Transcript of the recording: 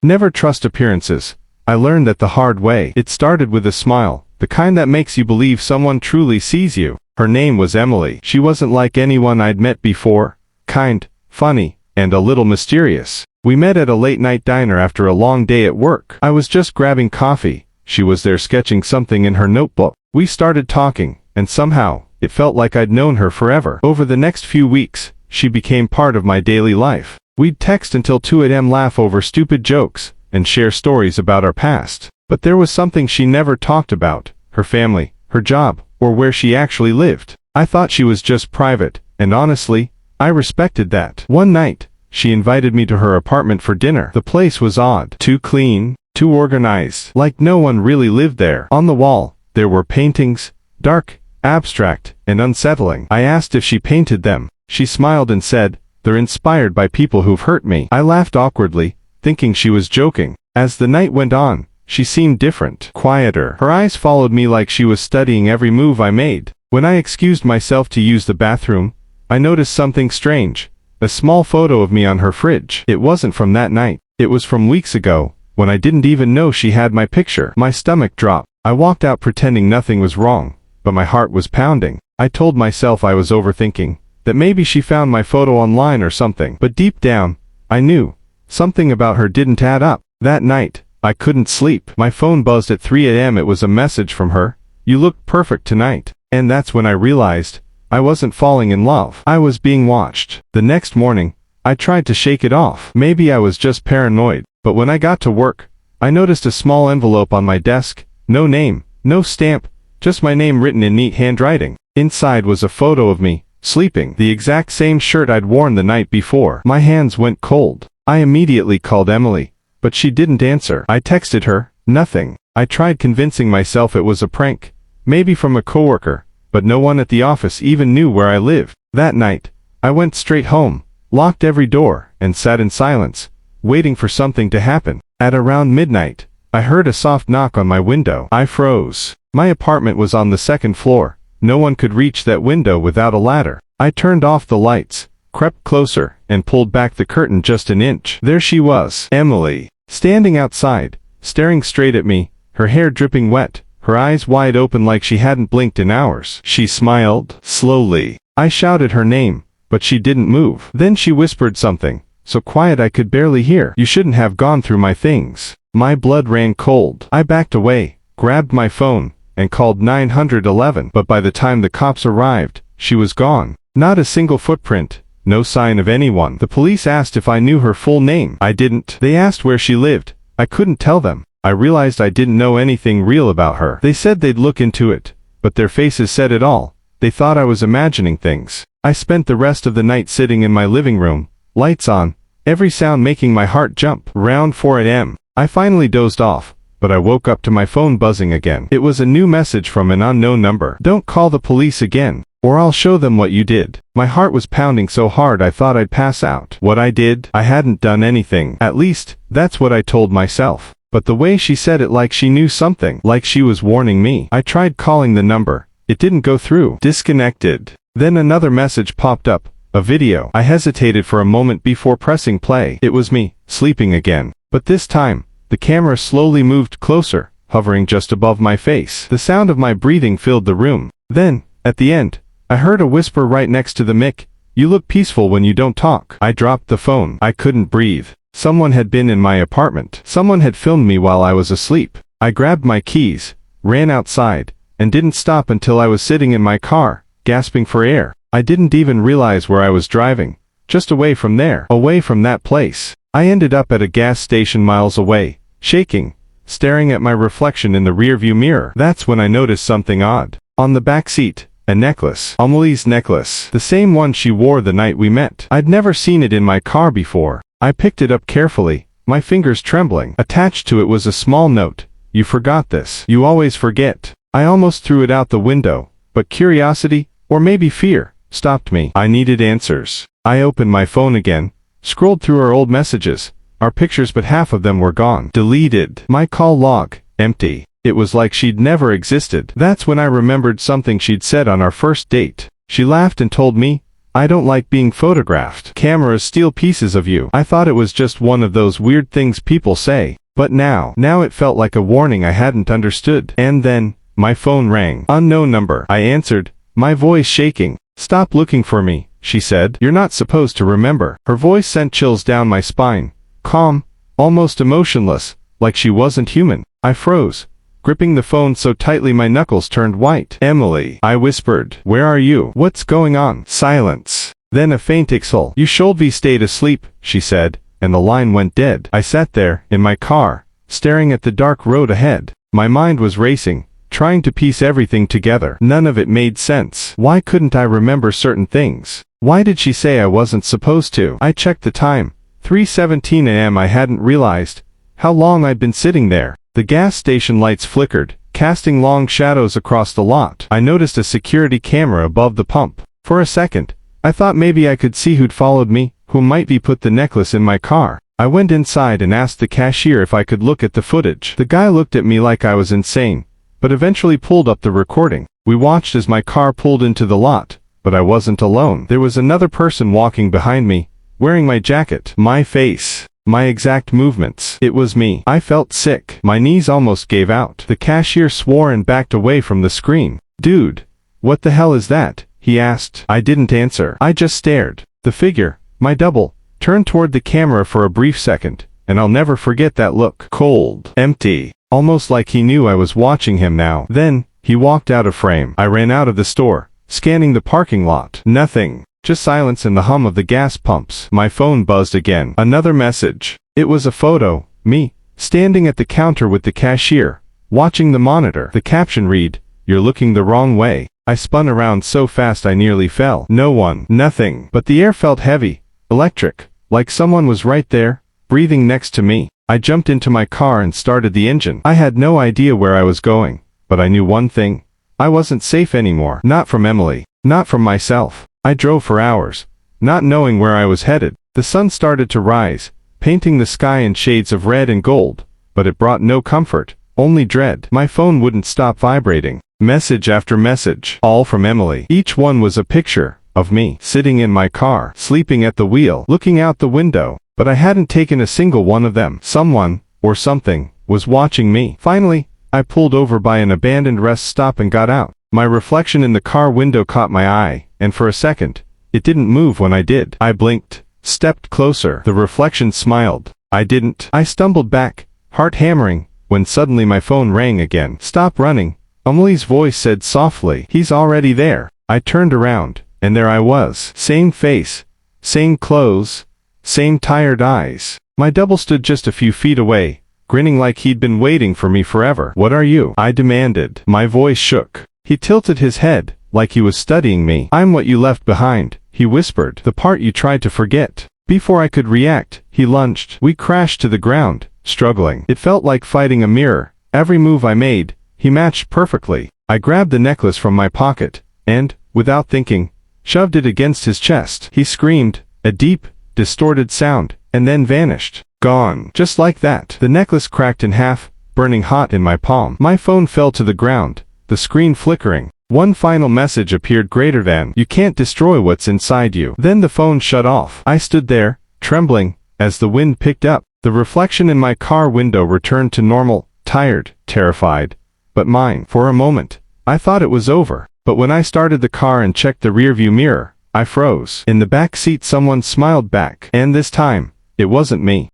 Never trust appearances. I learned that the hard way. It started with a smile, the kind that makes you believe someone truly sees you. Her name was Emily. She wasn't like anyone I'd met before. Kind, funny, and a little mysterious. We met at a late-night diner after a long day at work. I was just grabbing coffee. She was there sketching something in her notebook. We started talking, and somehow, it felt like I'd known her forever. Over the next few weeks, she became part of my daily life. We'd text until 2 a.m., laugh over stupid jokes, and share stories about our past. But there was something she never talked about: her family, her job, or where she actually lived. I thought she was just private, and honestly, I respected that. One night, she invited me to her apartment for dinner. The place was odd. Too clean, too organized, like no one really lived there. On the wall, there were paintings, dark, abstract, and unsettling. I asked if she painted them. She smiled and said, "They're inspired by people who've hurt me." I laughed awkwardly, thinking she was joking. As the night went on, she seemed different, quieter. Her eyes followed me like she was studying every move I made. When I excused myself to use the bathroom, I noticed something strange. A small photo of me on her fridge. It wasn't from that night. It was from weeks ago, when I didn't even know she had my picture. My stomach dropped. I walked out pretending nothing was wrong, but my heart was pounding. I told myself I was overthinking, that maybe she found my photo online or something. But deep down, I knew something about her didn't add up. That night, I couldn't sleep. My phone buzzed at 3 a.m. It was a message from her. "You look perfect tonight." And that's when I realized I wasn't falling in love. I was being watched. The next morning, I tried to shake it off. Maybe I was just paranoid. But when I got to work, I noticed a small envelope on my desk. No name, no stamp, just my name written in neat handwriting. Inside was a photo of me, sleeping, the exact same shirt I'd worn the night before. My hands went cold. I immediately called Emily, but she didn't answer. I texted her, nothing. I tried convincing myself it was a prank, maybe from a coworker, but no one at the office even knew where I lived. That night, I went straight home, locked every door, and sat in silence, waiting for something to happen. At around midnight, I heard a soft knock on my window. I froze. My apartment was on the second floor. No one could reach that window without a ladder. I turned off the lights, crept closer, and pulled back the curtain just an inch. There she was, Emily, standing outside, staring straight at me, her hair dripping wet, her eyes wide open like she hadn't blinked in hours. She smiled, slowly. I shouted her name, but she didn't move. Then she whispered something, so quiet I could barely hear. "You shouldn't have gone through my things." My blood ran cold. I backed away, grabbed my phone, and called 911. But by the time the cops arrived, she was gone. Not a single footprint, no sign of anyone. The police asked if I knew her full name. I didn't. They asked where she lived. I couldn't tell them. I realized I didn't know anything real about her. They said they'd look into it, but their faces said it all. They thought I was imagining things. I spent the rest of the night sitting in my living room, lights on, every sound making my heart jump. Around 4 a.m., I finally dozed off, but I woke up to my phone buzzing again. It was a new message from an unknown number. "Don't call the police again, or I'll show them what you did." My heart was pounding so hard I thought I'd pass out. What I did? I hadn't done anything. At least, that's what I told myself. But the way she said it, like she knew something, like she was warning me. I tried calling the number. It didn't go through. Disconnected. Then another message popped up, a video. I hesitated for a moment before pressing play. It was me, sleeping again. But this time, the camera slowly moved closer, hovering just above my face. The sound of my breathing filled the room. Then, at the end, I heard a whisper right next to the mic. "You look peaceful when you don't talk." I dropped the phone. I couldn't breathe. Someone had been in my apartment. Someone had filmed me while I was asleep. I grabbed my keys, ran outside, and didn't stop until I was sitting in my car, gasping for air. I didn't even realize where I was driving. Just away from there. Away from that place. I ended up at a gas station miles away, shaking, staring at my reflection in the rearview mirror. That's when I noticed something odd. On the back seat, a necklace. Emily's necklace. The same one she wore the night we met. I'd never seen it in my car before. I picked it up carefully, my fingers trembling. Attached to it was a small note. "You forgot this. You always forget." I almost threw it out the window, but curiosity, or maybe fear, stopped me. I needed answers. I opened my phone again, scrolled through our old messages, our pictures, but half of them were gone. Deleted. My call log, empty. It was like she'd never existed. That's when I remembered something she'd said on our first date. She laughed and told me, I don't like being photographed. Cameras steal pieces of you. I thought it was just one of those weird things people say. But now it felt like a warning I hadn't understood. And then, my phone rang. Unknown number. I answered, my voice shaking. Stop looking for me, she said. You're not supposed to remember. Her voice sent chills down my spine. Calm, almost emotionless, like she wasn't human. I froze, gripping the phone so tightly my knuckles turned white. Emily, I whispered. Where are you? What's going on? Silence. Then a faint exhale. You should be stayed asleep, she said, and the line went dead. I sat there, in my car, staring at the dark road ahead. My mind was racing, trying to piece everything together. None of it made sense. Why couldn't I remember certain things? Why did she say I wasn't supposed to? I checked the time. 3:17 a.m. I hadn't realized how long I'd been sitting there. The gas station lights flickered, casting long shadows across the lot. I noticed a security camera above the pump. For a second, I thought maybe I could see who'd followed me, who might be put the necklace in my car. I went inside and asked the cashier if I could look at the footage. The guy looked at me like I was insane, but eventually pulled up the recording. We watched as my car pulled into the lot, but I wasn't alone. There was another person walking behind me, wearing my jacket, my face, my exact movements. It was me. I felt sick. My knees almost gave out. The cashier swore and backed away from the screen. Dude, what the hell is that? He asked. I didn't answer. I just stared. The figure, my double, turned toward the camera for a brief second, and I'll never forget that look. Cold, empty, almost like he knew I was watching him now. Then, he walked out of frame. I ran out of the store, scanning the parking lot. Nothing. Just silence and the hum of the gas pumps. My phone buzzed again. Another message. It was a photo. Me, standing at the counter with the cashier, watching the monitor. The caption read, "You're looking the wrong way." I spun around so fast I nearly fell. No one. Nothing. But the air felt heavy, electric, like someone was right there, breathing next to me. I jumped into my car and started the engine. I had no idea where I was going, but I knew one thing. I wasn't safe anymore. Not from Emily. Not from myself. I drove for hours, not knowing where I was headed. The sun started to rise, painting the sky in shades of red and gold, but it brought no comfort, only dread. My phone wouldn't stop vibrating. Message after message, all from Emily. Each one was a picture of me, sitting in my car, sleeping at the wheel, looking out the window, but I hadn't taken a single one of them. Someone, or something, was watching me. Finally, I pulled over by an abandoned rest stop and got out. My reflection in the car window caught my eye, and for a second, it didn't move when I did. I blinked, stepped closer. The reflection smiled. I didn't. I stumbled back, heart hammering, when suddenly my phone rang again. Stop running, Emily's voice said softly. He's already there. I turned around, and there I was. Same face, same clothes, same tired eyes. My double stood just a few feet away, grinning like he'd been waiting for me forever. What are you? I demanded. My voice shook. He tilted his head, like he was studying me. I'm what you left behind, he whispered. The part you tried to forget. Before I could react, he lunged. We crashed to the ground, struggling. It felt like fighting a mirror. Every move I made, he matched perfectly. I grabbed the necklace from my pocket, and, without thinking, shoved it against his chest. He screamed, a deep, distorted sound, and then vanished. Gone. Just like that. The necklace cracked in half, burning hot in my palm. My phone fell to the ground, the screen flickering. One final message appeared greater than, "You can't destroy what's inside you." Then the phone shut off. I stood there, trembling, as the wind picked up. The reflection in my car window returned to normal, tired, terrified, but mine. For a moment, I thought it was over. But when I started the car and checked the rearview mirror, I froze. In the back seat someone smiled back. And this time, it wasn't me.